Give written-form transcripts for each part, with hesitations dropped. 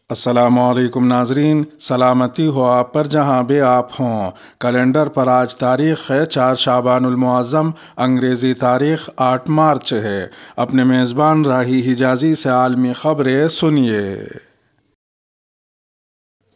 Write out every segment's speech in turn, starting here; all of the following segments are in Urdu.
السلام علیکم ناظرین، سلامتی ہو آپ پر جہاں بھی آپ ہوں۔ کیلنڈر پر آج تاریخ ہے 4 شعبان المعظم، انگریزی تاریخ 8 مارچ ہے۔ اپنے میزبان راہی حجازی سے عالمی خبریں سنیے۔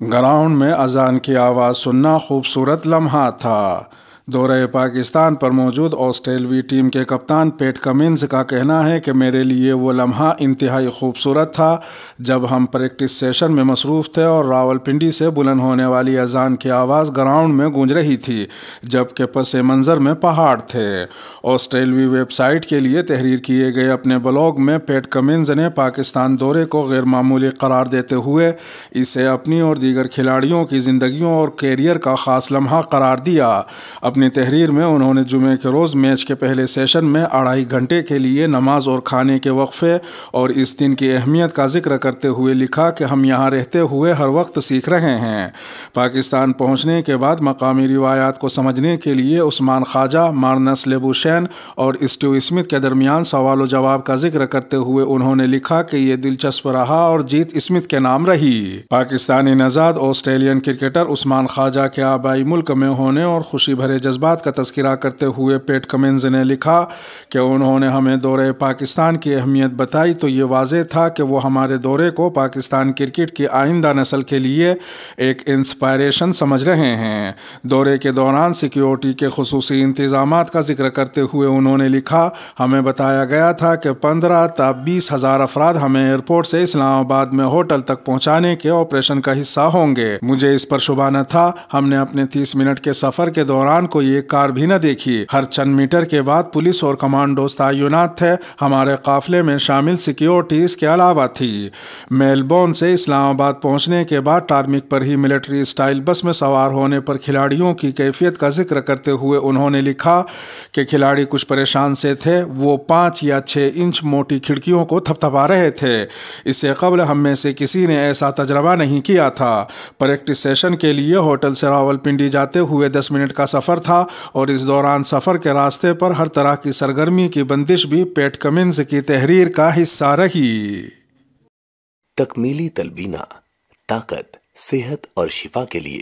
گراؤنڈ میں اذان کی آواز سننا خوبصورت لمحہ تھا۔ دورہ پاکستان پر موجود آسٹریلوی ٹیم کے کپتان پیٹ کمنز کا کہنا ہے کہ میرے لیے وہ لمحہ انتہائی خوبصورت تھا جب ہم پریکٹس سیشن میں مصروف تھے اور راولپنڈی سے بلند ہونے والی اذان کی آواز گراؤنڈ میں گونج رہی تھی جبکہ پس منظر میں پہاڑ تھے۔ آسٹریلوی ویب سائٹ کے لیے تحریر کیے گئے اپنے بلاگ میں پیٹ کمنز نے پاکستان دورے کو غیر معمولی قرار دیتے ہوئے اسے اپنی اور دیگر کھلاڑیوں کی زندگیوں اور کیریئر کا خاص لمحہ قرار دیا۔ اپنی تحریر میں انہوں نے جمعے کے روز میچ کے پہلے سیشن میں 2.5 گھنٹے کے لیے نماز اور کھانے کے وقفے اور اس دن کی اہمیت کا ذکر کرتے ہوئے لکھا کہ ہم یہاں رہتے ہوئے ہر وقت سیکھ رہے ہیں۔ پاکستان پہنچنے کے بعد مقامی روایات کو سمجھنے کے لیے عثمان خواجہ، مارنس لیبوشین اور اسٹیو اسمتھ کے درمیان سوال و جواب کا ذکر کرتے ہوئے انہوں نے لکھا کہ یہ دلچسپ رہا اور جیت اسمتھ کے نام رہی۔ پاکستانی نژاد آسٹریلین کرکٹر عثمان خواجہ کے آبائی ملک میں ہونے اور خوشی بھرے جذبات کا تذکرہ کرتے ہوئے پیٹ کمنز نے لکھا کہ انہوں نے ہمیں دورے پاکستان کی اہمیت بتائی تو یہ واضح تھا کہ وہ ہمارے دورے کو پاکستان کرکٹ کی آئندہ نسل کے لیے ایک انسپائریشن سمجھ رہے ہیں۔ دورے کے دوران سیکیورٹی کے خصوصی انتظامات کا ذکر کرتے ہوئے انہوں نے لکھا، ہمیں بتایا گیا تھا کہ 15 تا 20 ہزار افراد ہمیں ایئرپورٹ سے اسلام آباد میں ہوٹل تک پہنچانے کے آپریشن کا حصہ ہوں گے۔ مجھے اس پر شبہ نہ تھا۔ ہم نے اپنے 30 منٹ کے سفر کے دوران کوئی ایک کار بھی نہ دیکھی۔ ہر چند میٹر کے بعد پولیس اور کمانڈوز تعینات تھے۔ ہمارے قافلے میں شامل سیکیورٹی اس کے علاوہ تھی۔ میلبورن سے اسلام آباد پہنچنے کے بعد ٹارمک پر ہی ملٹری اسٹائل بس میں سوار ہونے پر کھلاڑیوں کی کیفیت کا ذکر کرتے ہوئے انہوں نے لکھا کہ کھلاڑی کچھ پریشان سے تھے۔ وہ 5 یا 6 انچ موٹی کھڑکیوں کو تھپتھپا رہے تھے۔ اس سے قبل ہم میں سے کسی نے ایسا تجربہ نہیں کیا تھا۔ پریکٹس سیشن کے لیے ہوٹل سے راولپنڈی جاتے ہوئے 10 منٹ کا سفر تھا اور اس دوران سفر کے راستے پر ہر طرح کی سرگرمی کی بندش بھی پیٹ کمنز کی تحریر کا حصہ رہی۔ تکمیلی تلبینہ، طاقت، صحت اور شفا کے لیے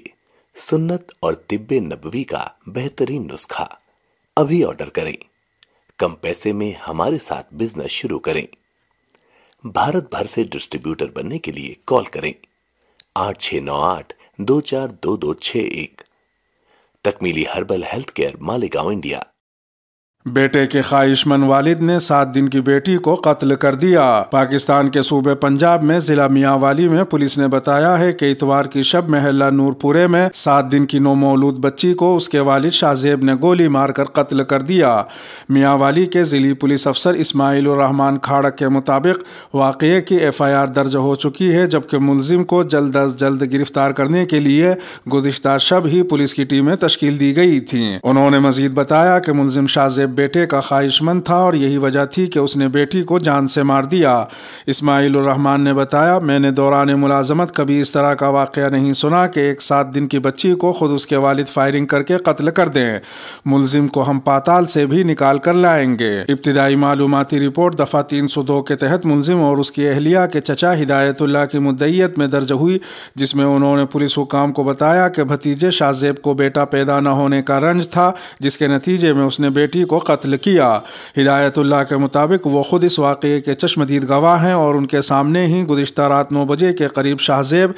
سنت اور طب نبوی کا بہترین نسخہ ابھی آرڈر کریں۔ کم پیسے میں ہمارے ساتھ بزنس شروع کریں۔ بھارت بھر سے ڈسٹریبیوٹر بننے کے لیے کال کریں 8698242261۔ تکمیلی herbal health care, Malegaon, India. بیٹے کے خواہش مند والد نے 7 دن کی بیٹی کو قتل کر دیا۔ پاکستان کے صوبے پنجاب میں ضلع میانوالی میں پولیس نے بتایا ہے کہ اتوار کی شب محلہ نور پورے میں 7 دن کی نومولود بچی کو اس کے والد شاہ زیب نے گولی مار کر قتل کر دیا۔ میانوالی کے ضلعی پولیس افسر اسماعیل الرحمان کھاڑک کے مطابق واقعے کی FIR درج ہو چکی ہے جبکہ ملزم کو جلد از جلد گرفتار کرنے کے لیے گزشتہ شب ہی پولیس کی ٹیمیں تشکیل دی گئی تھیں۔ انہوں نے مزید بتایا کہ ملزم شاہ زیب بیٹے کا خواہش مند تھا اور یہی وجہ تھی کہ اس نے بیٹی کو جان سے مار دیا۔ اسماعیل الرحمان نے بتایا، میں نے دوران ملازمت کبھی اس طرح کا واقعہ نہیں سنا کہ ایک 7 دن کی بچی کو خود اس کے والد فائرنگ کر کے قتل کر دیں۔ ملزم کو ہم پاتال سے بھی نکال کر لائیں گے۔ ابتدائی معلوماتی رپورٹ دفعہ 302 کے تحت ملزم اور اس کی اہلیہ کے چچا ہدایت اللہ کی مدعیت میں درج ہوئی جس میں انہوں نے پولیس حکام کو بتایا کہ بھتیجے شاہ زیب کو بیٹا پیدا نہ ہونے کا رنج تھا جس کے نتیجے میں اس نے بیٹی کو قتل کیا۔ ہدایت اللہ کے مطابق وہ خود اس واقعے کے چشمدید گواہ ہیں اور ان کے سامنے ہی گزشتہ رات 9 بجے کے قریب شاہ زیب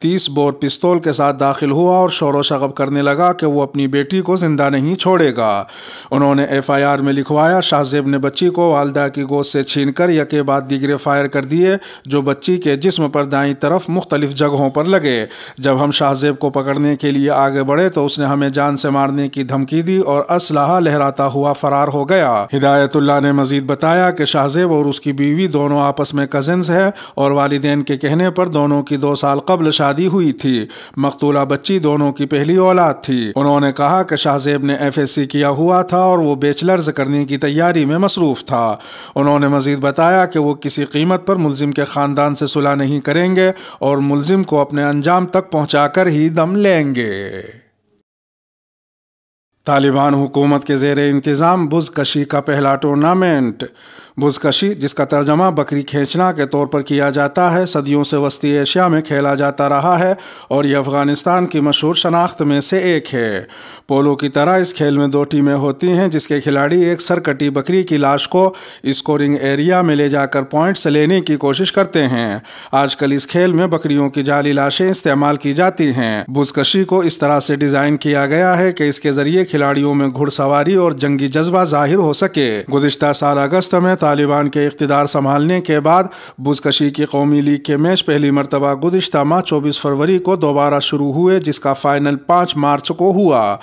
30 بور پستول کے ساتھ داخل ہوا اور شور و شغب کرنے لگا کہ وہ اپنی بیٹی کو زندہ نہیں چھوڑے گا۔ انہوں نے FIR میں لکھوایا، شاہ زیب نے بچی کو والدہ کی گود سے چھین کر یکے بعد دیگرے فائر کر دیے جو بچی کے جسم پر دائیں طرف مختلف جگہوں پر لگے۔ جب ہم شاہ زیب کو پکڑنے کے لیے آگے بڑھے تو اس نے ہمیں جان سے مارنے کی دھمکی دی اور اسلحہ لہراتا ہوا فرار ہو گیا۔ ہدایت اللہ نے مزید بتایا کہ شاہ زیب اور اس کی بیوی دونوں آپس میں کزنز ہیں اور والدین کے کہنے پر دونوں کی 2 سال قبل شادی ہوئی تھی۔ مقتولہ بچی دونوں کی پہلی اولاد تھی۔ انہوں نے کہا کہ شاہ زیب نے FSC کیا ہوا تھا اور وہ بیچلرز کرنے کی تیاری میں مصروف تھا۔ انہوں نے مزید بتایا کہ وہ کسی قیمت پر ملزم کے خاندان سے صلح نہیں کریں گے اور ملزم کو اپنے انجام تک پہنچا کر ہی دم لیں گے۔ طالبان حکومت کے زیر انتظام بز کشی کا پہلا ٹورنامنٹ۔ بزکشی، جس کا ترجمہ بکری کھینچنا کے طور پر کیا جاتا ہے، صدیوں سے وسطی ایشیا میں کھیلا جاتا رہا ہے اور یہ افغانستان کی مشہور شناخت میں سے ایک ہے۔ پولو کی طرح اس کھیل میں 2 ٹیمیں ہوتی ہیں جس کے کھلاڑی ایک سرکٹی بکری کی لاش کو اسکورنگ ایریا میں لے جا کر پوائنٹس لینے کی کوشش کرتے ہیں۔ آج کل اس کھیل میں بکریوں کی جعلی لاشیں استعمال کی جاتی ہیں۔ بزکشی کو اس طرح سے ڈیزائن کیا گیا ہے کہ اس کے ذریعے کھلاڑیوں میں گھڑ سواری اور جنگی جذبہ ظاہر ہو سکے۔ گزشتہ سال اگست میں طالبان کے اقتدار سنبھالنے کے بعد بزکشی کی قومی لیگ کے میچ پہلی مرتبہ گزشتہ ماہ 24 فروری کو دوبارہ شروع ہوئے، جس کا فائنل 5 مارچ کو ہوا۔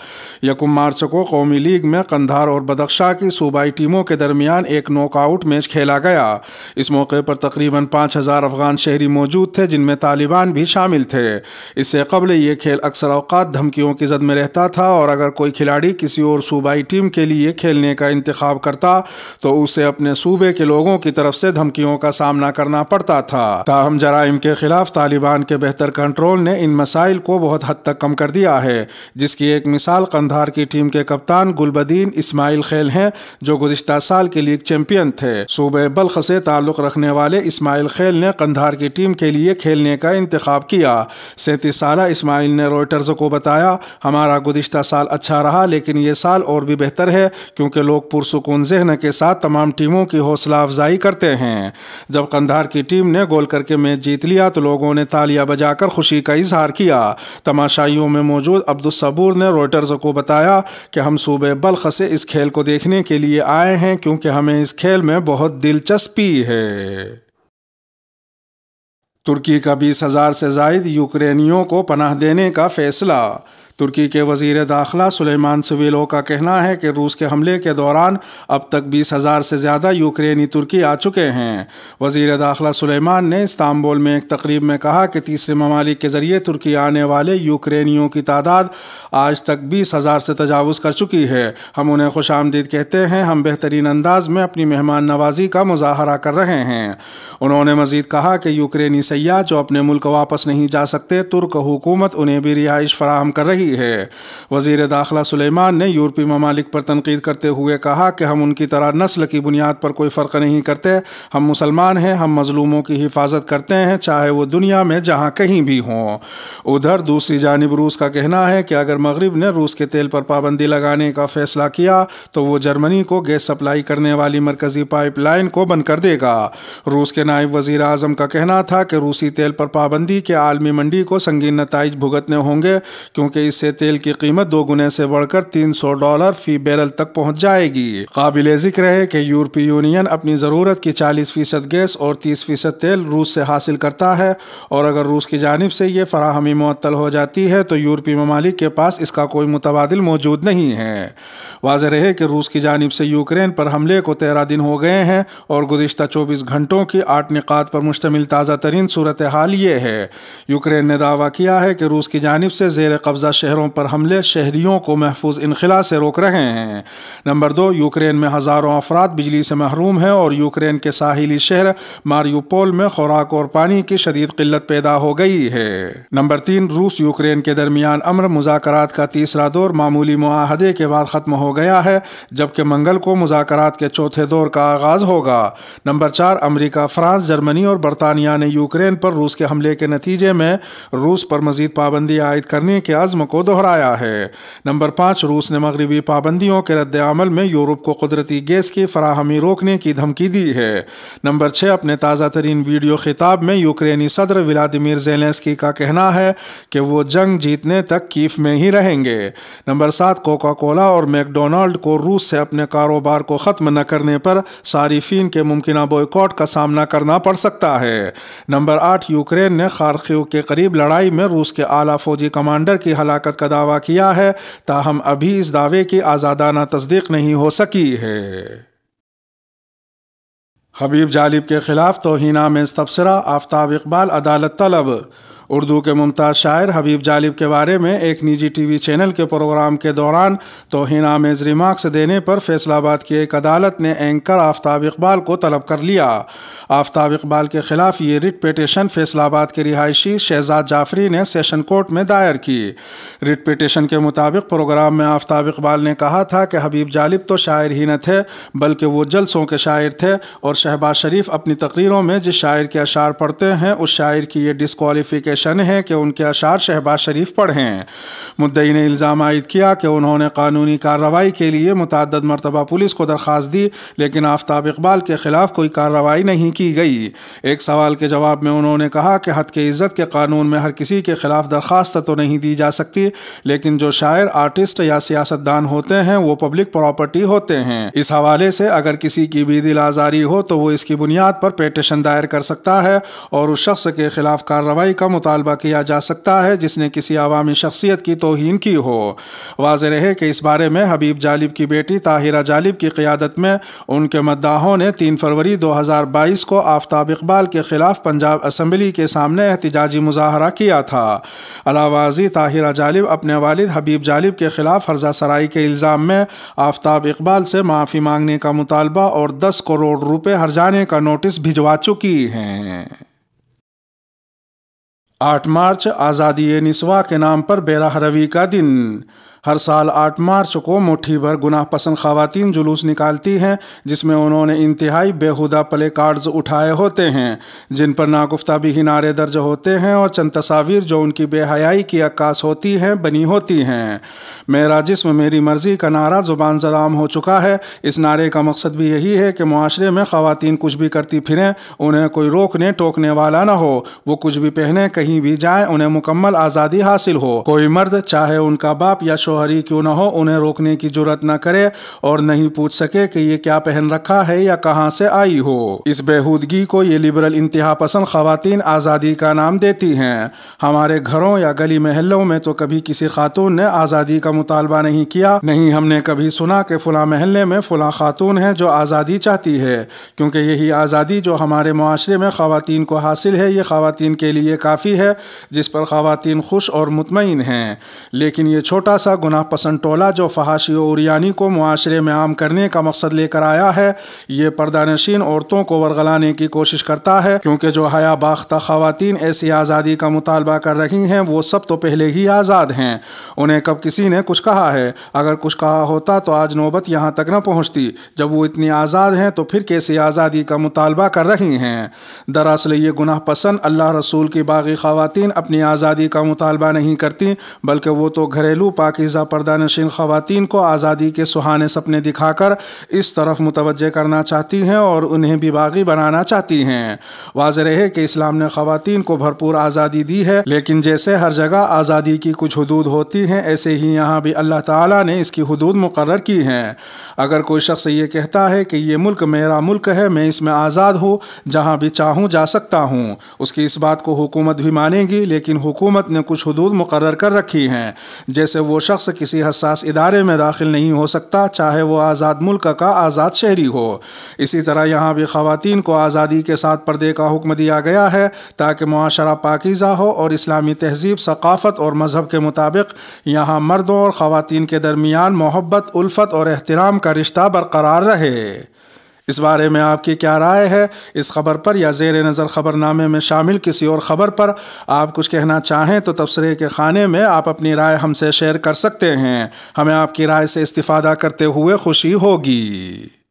1 مارچ کو قومی لیگ میں قندھار اور بدخشاں کی صوبائی ٹیموں کے درمیان ایک نوک آؤٹ میچ کھیلا گیا۔ اس موقع پر تقریباً 5000 افغان شہری موجود تھے، جن میں طالبان بھی شامل تھے۔ اس سے قبل یہ کھیل اکثر اوقات دھمکیوں کی زد میں رہتا تھا اور اگر کوئی کھلاڑی کسی اور صوبائی ٹیم کے لیے کھیلنے کا انتخاب کرتا تو اسے اپنے صوبے کے لوگوں کی طرف سے دھمکیوں کا سامنا کرنا پڑتا تھا۔ تاہم جرائم کے خلاف طالبان کے بہتر کنٹرول نے ان مسائل کو بہت حد تک کم کر دیا ہے، جس کی ایک مثال قندھار کی ٹیم کے کپتان گلبدین اسماعیل خیل ہیں، جو گزشتہ سال کے لیگ چیمپئن تھے۔ صوبہ بلخ سے تعلق رکھنے والے اسماعیل خیل نے قندھار کی ٹیم کے لیے کھیلنے کا انتخاب کیا۔ 37 سالہ اسماعیل نے روئٹرز کو بتایا، ہمارا گزشتہ سال اچھا رہا لیکن یہ سال اور بھی بہتر ہے کیونکہ لوگ پرسکون ذہن کے ساتھ تمام ٹیموں کی حوصلہ افزائی کرتے ہیں۔ جب قندھار کی ٹیم نے گول کر کے میچ جیت لیا تو لوگوں نے تالیاں بجا کر خوشی کا اظہار کیا۔ تماشائیوں میں موجود عبدالصبور نے روئٹرز کو بتایا کہ ہم صوبہ بلخ سے اس کھیل کو دیکھنے کے لیے آئے ہیں کیونکہ ہمیں اس کھیل میں بہت دلچسپی ہے۔ ترکی کا 20,000 سے زائد یوکرینیوں کو پناہ دینے کا فیصلہ۔ ترکی کے وزیر داخلہ سلیمان سویلو کا کہنا ہے کہ روس کے حملے کے دوران اب تک 20,000 سے زیادہ یوکرینی ترکی آ چکے ہیں۔ وزیر داخلہ سلیمان نے استنبول میں ایک تقریب میں کہا کہ تیسرے ممالک کے ذریعے ترکی آنے والے یوکرینیوں کی تعداد آج تک 20,000 سے تجاوز کر چکی ہے۔ ہم انہیں خوش آمدید کہتے ہیں، ہم بہترین انداز میں اپنی مہمان نوازی کا مظاہرہ کر رہے ہیں۔ انہوں نے مزید کہا کہ یوکرینی سیاح جو اپنے ملک واپس نہیں جا سکتے، ترک حکومت انہیں بھی رہائش فراہم کر رہی ہے۔ وزیر داخلہ سلیمان نے یورپی ممالک پر تنقید کرتے ہوئے کہا کہ ہم ان کی طرح نسل کی بنیاد پر کوئی فرق نہیں کرتے، ہم مسلمان ہیں، ہم مظلوموں کی حفاظت کرتے ہیں چاہے وہ دنیا میں جہاں کہیں بھی ہوں۔ ادھر دوسری جانب روس کا کہنا ہے کہ اگر مغرب نے روس کے تیل پر پابندی لگانے کا فیصلہ کیا تو وہ جرمنی کو گیس سپلائی کرنے والی مرکزی پائپ لائن کو بند کر دے گا۔ روس کے نائب وزیر اعظم کا کہنا تھا کہ روسی تیل پر پابندی کے عالمی منڈی کو سنگین نتائج بھگتنے ہوں گے کیونکہ اس سے تیل کی قیمت 2 گنے سے بڑھ کر $300 فی بیرل تک پہنچ جائے گی۔ قابل ذکر ہے کہ یورپی یونین اپنی ضرورت کی 40% گیس اور 30% تیل روس سے حاصل کرتا ہے اور اگر روس کی جانب سے یہ فراہمی معطل ہو جاتی ہے تو یورپی ممالک کے پاس اس کا کوئی متبادل موجود نہیں ہے۔ واضح رہے کہ روس کی جانب سے یوکرین پر حملے کو 13 دن ہو گئے ہیں اور گزشتہ 24 گھنٹوں کی 8 نقاط پر مشتمل تازہ ترین صورتحال یہ ہے۔ یوکرین نے دعویٰ کیا ہے کہ روس کی جانب سے زیر قبضہ شہروں پر حملے شہریوں کو محفوظ انخلا سے روک رہے ہیں۔ نمبر 2، یوکرین میں ہزاروں افراد بجلی سے محروم ہیں اور یوکرین کے ساحلی شہر ماریوپول میں خوراک اور پانی کی شدید قلت پیدا ہو گئی ہے۔ نمبر 3، روس یوکرین کے درمیان امن مذاکرات کا تیسرا دور معمولی معاہدے کے بعد ختم ہو گیا ہے جبکہ منگل کو مذاکرات کے چوتھے دور کا آغاز ہوگا۔ نمبر 4، امریکہ، فرانس، جرمنی اور برطانیہ نے یوکرین پر روس کے حملے کے نتیجے میں روس پر مزید پابندی عائد کرنے کے عزم کو دہرایا ہے۔ نمبر 5، روس نے مغربی پابندیوں کے رد عمل میں یورپ کو قدرتی گیس کی فراہمی روکنے کی دھمکی دی ہے۔ نمبر 6، اپنے تازہ ترین ویڈیو خطاب میں یوکرینی صدر ولادیمیر زیلنسکی کا کہنا ہے کہ وہ جنگ جیتنے تک کیف میں ہی رہیں گے۔ نمبر 7، کوکا کولا اور میک ڈونلڈ کو روس سے اپنے کاروبار کو ختم نہ کرنے پر صارفین کے ممکنہ بوائکاٹ کا سامنا کرنا پڑ سکتا ہے۔ نمبر 8، یوکرین نے خارکیو کے قریب لڑائی میں روس کے اعلیٰ فوجی کمانڈر کی ہلاکت کا دعویٰ کیا ہے، تاہم ابھی اس دعوے کی آزادانہ تصدیق نہیں ہو سکی ہے۔ حبیب جالب کے خلاف توہین آمیز تبصرہ، آفتاب اقبال عدالت طلب۔ اردو کے ممتاز شاعر حبیب جالب کے بارے میں ایک نجی ٹی وی چینل کے پروگرام کے دوران توہین آمیز ریمارکس دینے پر فیصل آباد کی ایک عدالت نے اینکر آفتاب اقبال کو طلب کر لیا۔ آفتاب اقبال کے خلاف یہ ریٹ پیٹیشن فیصل آباد کے رہائشی شہزاد جعفری نے سیشن کورٹ میں دائر کی۔ ریٹ پیٹیشن کے مطابق پروگرام میں آفتاب اقبال نے کہا تھا کہ حبیب جالب تو شاعر ہی نہ تھے بلکہ وہ جلسوں کے شاعر تھے، اور شہباز شریف اپنی تقریروں میں جس شاعر کے اشعار پڑھتے ہیں اس شاعر کی یہ ڈسکوالیفیکیشن ہے کہ ان کے اشعار شہباز شریف پڑھیں۔ مدعی نے الزام عائد کیا کہ انہوں نے قانونی کارروائی کے لیے متعدد مرتبہ پولیس کو درخواست دی، لیکن آفتاب اقبال کے خلاف کوئی کارروائی نہیں کی گئی۔ ایک سوال کے جواب میں انہوں نے کہا کہ حد کے عزت کے قانون میں ہر کسی کے خلاف درخواست تو نہیں دی جا سکتی، لیکن جو شاعر، آرٹسٹ یا سیاستدان ہوتے ہیں وہ پبلک پراپرٹی ہوتے ہیں۔ اس حوالے سے اگر کسی کی بھی دل آزاری ہو تو وہ اس کی بنیاد پر پیٹیشن دائر کر سکتا ہے اور اس شخص کے خلاف کارروائی کا مطالبہ کیا جا سکتا ہے جس نے کسی عوامی شخصیت کی توہین کی ہو۔ واضح رہے کہ اس بارے میں حبیب جالب کی بیٹی طاہرہ جالب کی قیادت میں ان کے مداحوں نے 3 فروری 2022 کو آفتاب اقبال کے خلاف پنجاب اسمبلی کے سامنے احتجاجی مظاہرہ کیا تھا۔ علاوہ ازیں طاہرہ جالب اپنے والد حبیب جالب کے خلاف فرضہ سرائی کے الزام میں آفتاب اقبال سے معافی مانگنے کا مطالبہ اور 10 کروڑ روپے ہرجانے کا نوٹس بھجوا چکی ہیں۔ 8 مارچ آزادی نسواں کے نام پر بے راہ روی کا دن۔ ہر سال 8 مارچ کو مٹھی بھر گناہ پسند خواتین جلوس نکالتی ہیں جس میں انہوں نے انتہائی بیہودہ پلے کارڈز اٹھائے ہوتے ہیں جن پر ناگفتہ بھی نعرے درج ہوتے ہیں اور چند تصاویر جو ان کی بے حیائی کی عکاس ہوتی ہیں بنی ہوتی ہیں۔ میرا جسم میری مرضی کا نعرہ زبان زد عام ہو چکا ہے۔ اس نعرے کا مقصد بھی یہی ہے کہ معاشرے میں خواتین کچھ بھی کرتی پھریں، انہیں کوئی روکنے ٹوکنے والا نہ ہو، وہ کچھ بھی پہنے کہیں بھی جائیں، انہیں مکمل آزادی حاصل ہو۔ کوئی مرد چاہے ان کا باپ یا شوہری کیوں نہ ہو انہیں روکنے کی جرات نہ کرے اور نہیں پوچھ سکے کہ یہ کیا پہن رکھا ہے یا کہاں سے آئی ہو۔ اس بےہودگی کو یہ لبرل انتہا پسند خواتین آزادی کا نام دیتی ہیں۔ ہمارے گھروں یا گلی محلوں میں تو کبھی کسی خاتون نے آزادی کا مطالبہ نہیں کیا، نہیں ہم نے کبھی سنا کہ فلاں محلے میں فلاں خاتون ہے جو آزادی چاہتی ہے، کیونکہ یہی آزادی جو ہمارے معاشرے میں خواتین کو حاصل ہے یہ خواتین کے لیے کافی ہے جس پر خواتین خوش اور مطمئن ہیں۔ لیکن یہ چھوٹا سا گناہ پسند ٹولہ جو فحاشی و عریانی کو معاشرے میں عام کرنے کا مقصد لے کر آیا ہے، یہ پردہ نشین عورتوں کو ورغلانے کی کوشش کرتا ہے، کیونکہ جو حیا باختہ خواتین ایسی آزادی کا مطالبہ کر رہی ہیں وہ سب تو پہلے ہی آزاد ہیں۔ انہیں کب کسی نے کچھ کہا ہے؟ اگر کچھ کہا ہوتا تو آج نوبت یہاں تک نہ پہنچتی۔ جب وہ اتنی آزاد ہیں تو پھر کیسی آزادی کا مطالبہ کر رہی ہیں؟ دراصل یہ گناہ پسند اللہ رسول کی باغی خواتین اپنی آزادی کا مطالبہ نہیں کرتی، بلکہ وہ تو گھریلو پاکیزہ پردہ نشین خواتین کو آزادی کے سہانے سپنے دکھا کر اس طرف متوجہ کرنا چاہتی ہیں اور انہیں بھی باغی بنانا چاہتی ہیں۔ واضح رہے کہ اسلام نے خواتین کو بھرپور آزادی دی ہے، لیکن جیسے ہر جگہ آزادی کی کچھ حدود ہوتی ہیں ایسے ہی یہاں بھی اللہ تعالیٰ نے اس کی حدود مقرر کی ہیں۔ اگر کوئی شخص یہ کہتا ہے کہ یہ ملک میرا ملک ہے، میں اس میں آزاد ہوں، جہاں بھی چاہوں جا سکتا ہوں، اس کی اس بات کو حکومت بھی مانے گی، لیکن حکومت نے کچھ حدود مقرر کر رکھی ہیں۔ جیسے وہ شخص کسی حساس ادارے میں داخل نہیں ہو سکتا چاہے وہ آزاد ملک کا آزاد شہری ہو، اسی طرح یہاں بھی خواتین کو آزادی کے ساتھ پردے کا حکم دیا گیا ہے تاکہ معاشرہ پاکیزہ ہو اور اسلامی تہذیب، ثقافت اور مذہب کے مطابق یہاں مردوں اور خواتین کے درمیان محبت، الفت اور احترام کا رشتہ برقرار رہے۔ اس بارے میں آپ کی کیا رائے ہے؟ اس خبر پر یا زیر نظر خبر نامے میں شامل کسی اور خبر پر آپ کچھ کہنا چاہیں تو تبصرے کے خانے میں آپ اپنی رائے ہم سے شیئر کر سکتے ہیں۔ ہمیں آپ کی رائے سے استفادہ کرتے ہوئے خوشی ہوگی۔